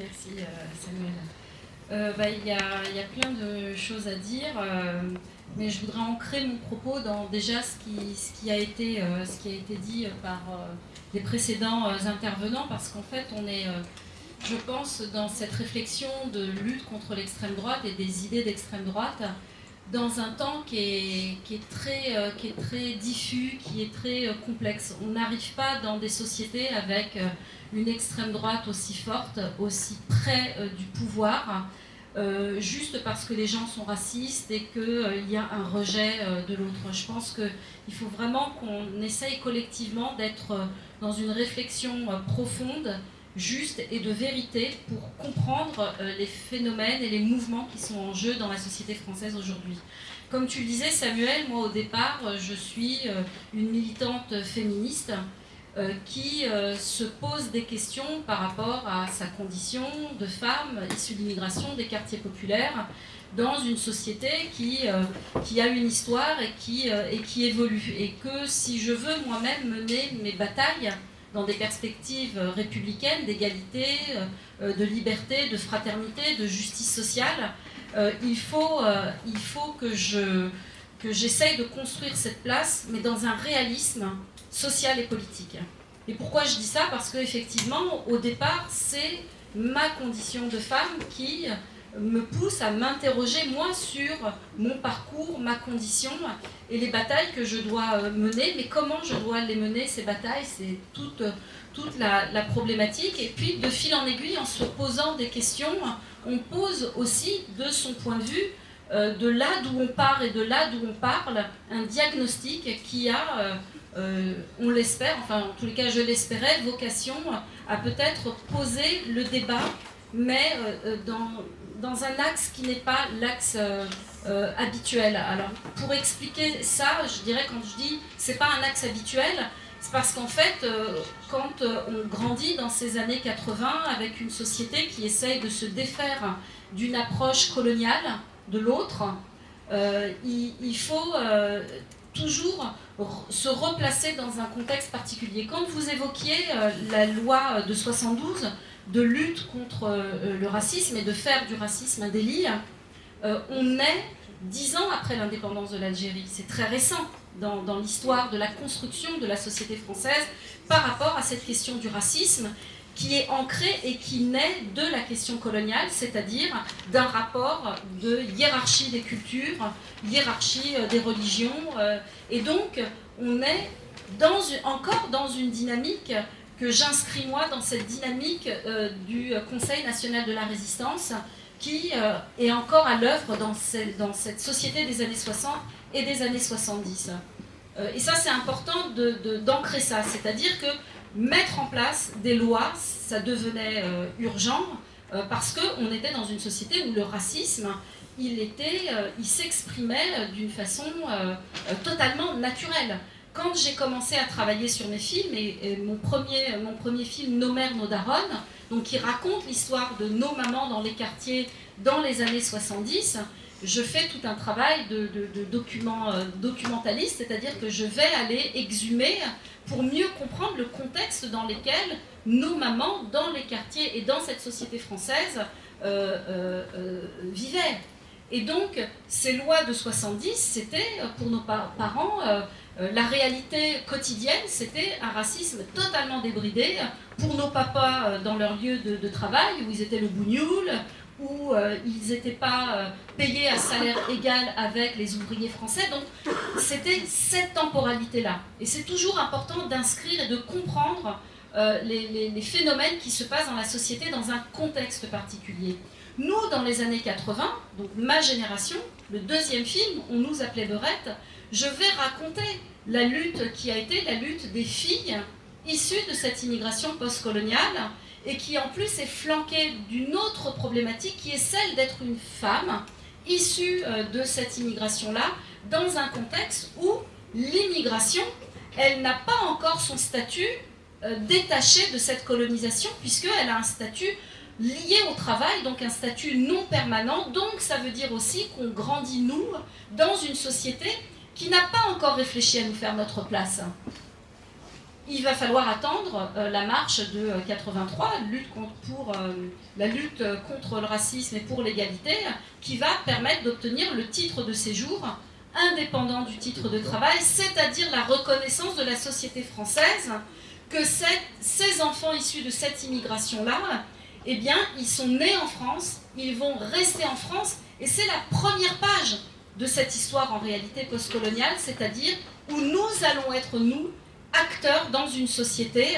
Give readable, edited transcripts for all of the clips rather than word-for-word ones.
Merci Samuel. Il y a plein de choses à dire, mais je voudrais ancrer mon propos dans déjà ce qui a été dit par les précédents intervenants, parce qu'en fait on est, je pense, dans cette réflexion de lutte contre l'extrême droite et des idées d'extrême droite, dans un temps qui est très diffus, qui est très complexe. On n'arrive pas dans des sociétés avec une extrême droite aussi forte, aussi près du pouvoir, juste parce que les gens sont racistes et qu'il y a un rejet de l'autre. Je pense qu'il faut vraiment qu'on essaye collectivement d'être dans une réflexion profonde, juste et de vérité pour comprendre les phénomènes et les mouvements qui sont en jeu dans la société française aujourd'hui. Comme tu le disais, Samuel, moi au départ, je suis une militante féministe qui se pose des questions par rapport à sa condition de femme issue d'immigration des quartiers populaires dans une société qui a une histoire et qui évolue. Et que si je veux moi-même mener mes batailles dans des perspectives républicaines, d'égalité, de liberté, de fraternité, de justice sociale, il faut que j'essaye de construire cette place, mais dans un réalisme social et politique. Et pourquoi je dis ça ? Parce qu'effectivement, au départ, c'est ma condition de femme qui me pousse à m'interroger, moi, sur mon parcours, ma condition et les batailles que je dois mener. Mais comment je dois les mener, ces batailles ? C'est toute la problématique. Et puis, de fil en aiguille, en se posant des questions, on pose aussi, de son point de vue, de là d'où on part et de là d'où on parle, un diagnostic qui a, on l'espère, enfin en tous les cas je l'espérais, vocation à peut-être poser le débat, mais dans un axe qui n'est pas l'axe habituel. Alors pour expliquer ça, je dirais, quand je dis c'est pas un axe habituel, c'est parce qu'en fait, quand on grandit dans ces années 80 avec une société qui essaye de se défaire d'une approche coloniale de l'autre, il faut toujours se replacer dans un contexte particulier. Quand vous évoquiez la loi de 72 de lutte contre le racisme et de faire du racisme un délit, on est 10 ans après l'indépendance de l'Algérie. C'est très récent dans l'histoire de la construction de la société française par rapport à cette question du racisme qui est ancrée et qui naît de la question coloniale, c'est-à-dire d'un rapport de hiérarchie des cultures, hiérarchie des religions. Et donc, on est encore dans une dynamique que j'inscris moi dans cette dynamique du Conseil national de la résistance qui est encore à l'œuvre dans cette société des années 60 et des années 70. Et ça, c'est important d'ancrer ça, c'est-à-dire que mettre en place des lois, ça devenait urgent parce qu'on était dans une société où le racisme, il s'exprimait d'une façon totalement naturelle. Quand j'ai commencé à travailler sur mes films, et mon premier film, Nos mères, nos daronnes, donc qui raconte l'histoire de nos mamans dans les quartiers dans les années 70, je fais tout un travail de documentaliste, c'est-à-dire que je vais aller exhumer pour mieux comprendre le contexte dans lequel nos mamans, dans les quartiers et dans cette société française, vivaient. Et donc, ces lois de 70, c'était, pour nos parents, la réalité quotidienne, c'était un racisme totalement débridé. Pour nos papas, dans leur lieu de travail, où ils étaient le bougnoul, où ils n'étaient pas payés à salaire égal avec les ouvriers français. Donc c'était cette temporalité-là. Et c'est toujours important d'inscrire et de comprendre les phénomènes qui se passent dans la société dans un contexte particulier. Nous, dans les années 80, donc ma génération, le deuxième film, On nous appelait Beurette, je vais raconter la lutte qui a été la lutte des filles issues de cette immigration postcoloniale, et qui en plus est flanquée d'une autre problématique qui est celle d'être une femme issue de cette immigration-là, dans un contexte où l'immigration, elle n'a pas encore son statut détaché de cette colonisation, puisqu'elle a un statut lié au travail, donc un statut non permanent. Donc ça veut dire aussi qu'on grandit, nous, dans une société qui n'a pas encore réfléchi à nous faire notre place. il va falloir attendre la marche de 83, la lutte contre le racisme et pour l'égalité, qui va permettre d'obtenir le titre de séjour indépendant du titre de travail, c'est-à-dire la reconnaissance de la société française que ces enfants issus de cette immigration-là, eh bien, ils sont nés en France, ils vont rester en France, et c'est la première page de cette histoire en réalité postcoloniale, c'est-à-dire où nous allons être, nous, acteurs dans une société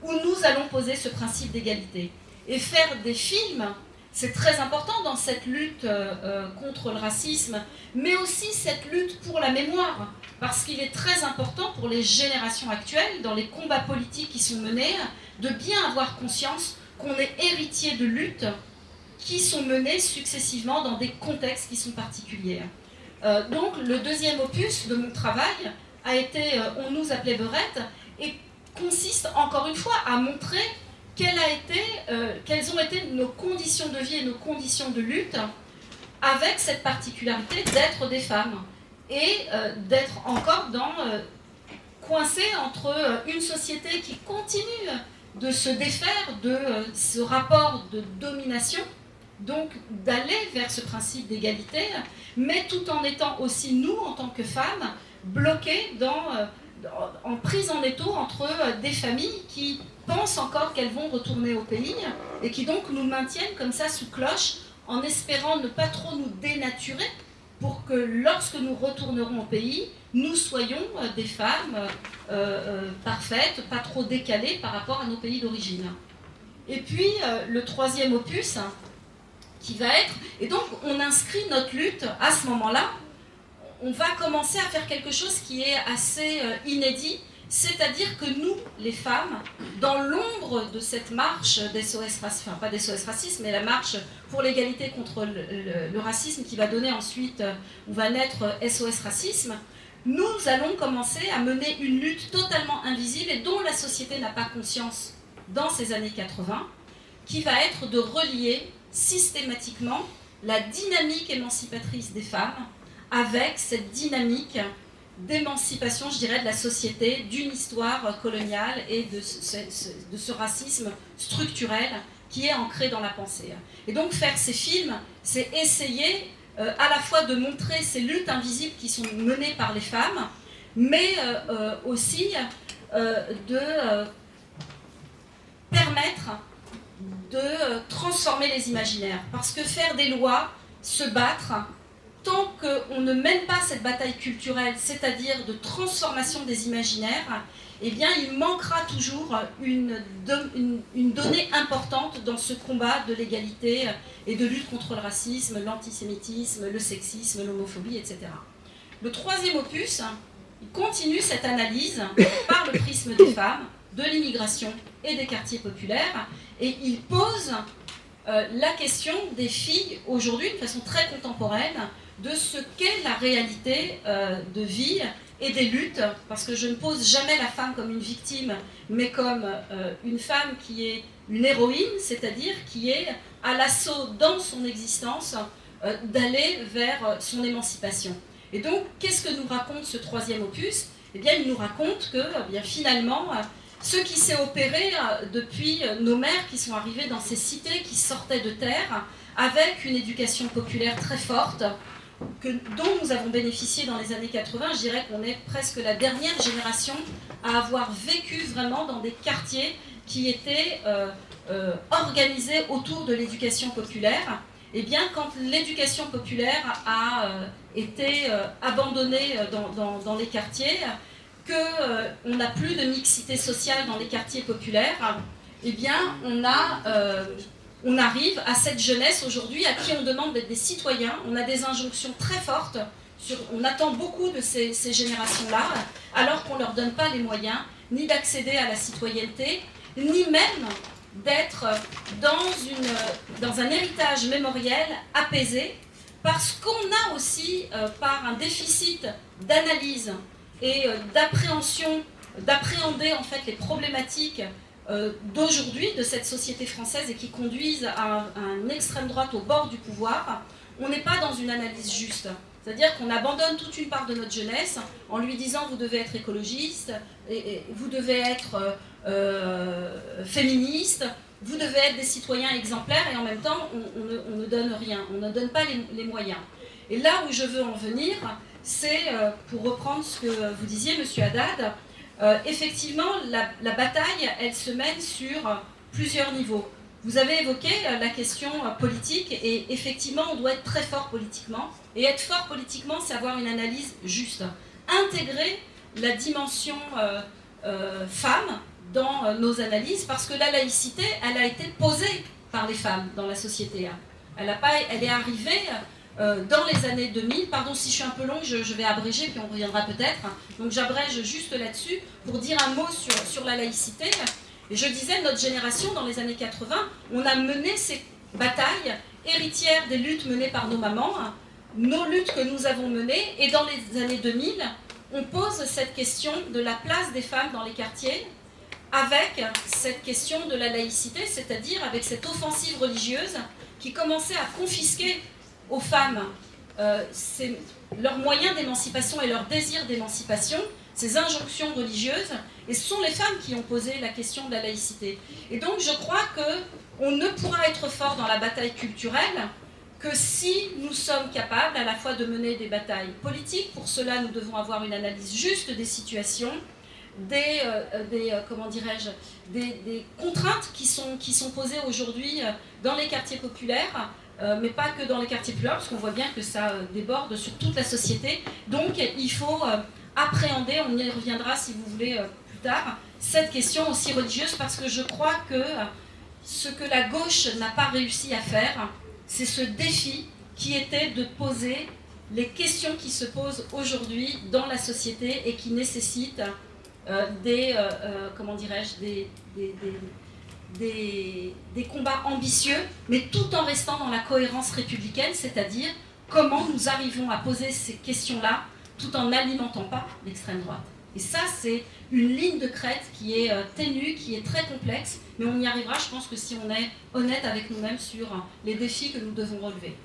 où nous allons poser ce principe d'égalité. Et faire des films, c'est très important dans cette lutte contre le racisme, mais aussi cette lutte pour la mémoire, parce qu'il est très important pour les générations actuelles, dans les combats politiques qui sont menés, de bien avoir conscience qu'on est héritier de luttes qui sont menées successivement dans des contextes qui sont particuliers. Donc le deuxième opus de mon travail a été On nous appelait Beurette, et consiste encore une fois à montrer quelles ont été nos conditions de vie et nos conditions de lutte, avec cette particularité d'être des femmes et d'être encore coincées entre une société qui continue de se défaire de ce rapport de domination, donc d'aller vers ce principe d'égalité, mais tout en étant aussi nous, en tant que femmes, bloquées en prise en étau entre des familles qui pensent encore qu'elles vont retourner au pays et qui donc nous maintiennent comme ça sous cloche en espérant ne pas trop nous dénaturer pour que lorsque nous retournerons au pays, nous soyons des femmes parfaites, pas trop décalées par rapport à nos pays d'origine. Et puis le troisième opus qui va être, et donc on inscrit notre lutte à ce moment-là, on va commencer à faire quelque chose qui est assez inédit, c'est-à-dire que nous, les femmes, dans l'ombre de cette marche d'SOS Racisme, enfin pas d'SOS Racisme, mais la marche pour l'égalité contre le racisme qui va donner ensuite, où va naître SOS Racisme, nous allons commencer à mener une lutte totalement invisible et dont la société n'a pas conscience dans ces années 80, qui va être de relier systématiquement la dynamique émancipatrice des femmes avec cette dynamique d'émancipation, je dirais, de la société, d'une histoire coloniale et de ce racisme structurel qui est ancré dans la pensée. Et donc faire ces films, c'est essayer à la fois de montrer ces luttes invisibles qui sont menées par les femmes, mais aussi de permettre de transformer les imaginaires. Parce que faire des lois, se battre, tant qu'on ne mène pas cette bataille culturelle, c'est-à-dire de transformation des imaginaires, eh bien, il manquera toujours une donnée importante dans ce combat de l'égalité et de lutte contre le racisme, l'antisémitisme, le sexisme, l'homophobie, etc. Le troisième opus, il continue cette analyse par le prisme des femmes, de l'immigration et des quartiers populaires, et il pose la question des filles aujourd'hui, de façon très contemporaine, de ce qu'est la réalité de vie et des luttes, parce que je ne pose jamais la femme comme une victime, mais comme une femme qui est une héroïne, c'est-à-dire qui est à l'assaut dans son existence d'aller vers son émancipation. Et donc, qu'est-ce que nous raconte ce troisième opus ? Eh bien, il nous raconte que finalement, ce qui s'est opéré depuis nos mères qui sont arrivées dans ces cités qui sortaient de terre, avec une éducation populaire très forte, dont nous avons bénéficié dans les années 80, je dirais qu'on est presque la dernière génération à avoir vécu vraiment dans des quartiers qui étaient organisés autour de l'éducation populaire. Eh bien, quand l'éducation populaire a été abandonnée dans les quartiers, qu'on n'a plus de mixité sociale dans les quartiers populaires, eh bien, on arrive à cette jeunesse aujourd'hui à qui on demande d'être des citoyens. On a des injonctions très fortes, on attend beaucoup de ces générations-là, alors qu'on ne leur donne pas les moyens ni d'accéder à la citoyenneté, ni même d'être dans un héritage mémoriel apaisé, parce qu'on a aussi, par un déficit d'analyse et d'appréhender en fait les problématiques d'aujourd'hui, de cette société française et qui conduisent à une extrême droite au bord du pouvoir, on n'est pas dans une analyse juste. C'est-à-dire qu'on abandonne toute une part de notre jeunesse en lui disant vous devez être écologiste, et vous devez être féministe, vous devez être des citoyens exemplaires, et en même temps on ne donne rien, on ne donne pas les moyens. Et là où je veux en venir, c'est, pour reprendre ce que vous disiez, Monsieur Haddad, effectivement la bataille, elle se mène sur plusieurs niveaux. Vous avez évoqué la question politique, et effectivement, on doit être très fort politiquement. Et être fort politiquement, c'est avoir une analyse juste. Intégrer la dimension femme dans nos analyses, parce que la laïcité, elle a été posée par les femmes dans la société. Elle est arrivée dans les années 2000. Pardon, si je suis un peu longue, je vais abréger, puis on reviendra peut-être. Donc j'abrège juste là-dessus pour dire un mot sur la laïcité. Et je disais, notre génération, dans les années 80, on a mené ces batailles héritières des luttes menées par nos mamans, nos luttes que nous avons menées, et dans les années 2000, on pose cette question de la place des femmes dans les quartiers, avec cette question de la laïcité, c'est-à-dire avec cette offensive religieuse qui commençait à confisquer aux femmes leurs moyens d'émancipation et leur désir d'émancipation, ces injonctions religieuses, et ce sont les femmes qui ont posé la question de la laïcité. Et donc je crois qu'on ne pourra être fort dans la bataille culturelle que si nous sommes capables à la fois de mener des batailles politiques. Pour cela, nous devons avoir une analyse juste des situations, des contraintes qui sont posées aujourd'hui dans les quartiers populaires, mais pas que dans les quartiers populaires, parce qu'on voit bien que ça déborde sur toute la société. Donc il faut appréhender, on y reviendra si vous voulez plus tard, cette question aussi religieuse, parce que je crois que ce que la gauche n'a pas réussi à faire, c'est ce défi qui était de poser les questions qui se posent aujourd'hui dans la société et qui nécessitent des combats ambitieux, mais tout en restant dans la cohérence républicaine, c'est-à-dire comment nous arrivons à poser ces questions-là tout en n'alimentant pas l'extrême droite. Et ça, c'est une ligne de crête qui est ténue, qui est très complexe, mais on y arrivera, je pense, que si on est honnête avec nous-mêmes sur les défis que nous devons relever.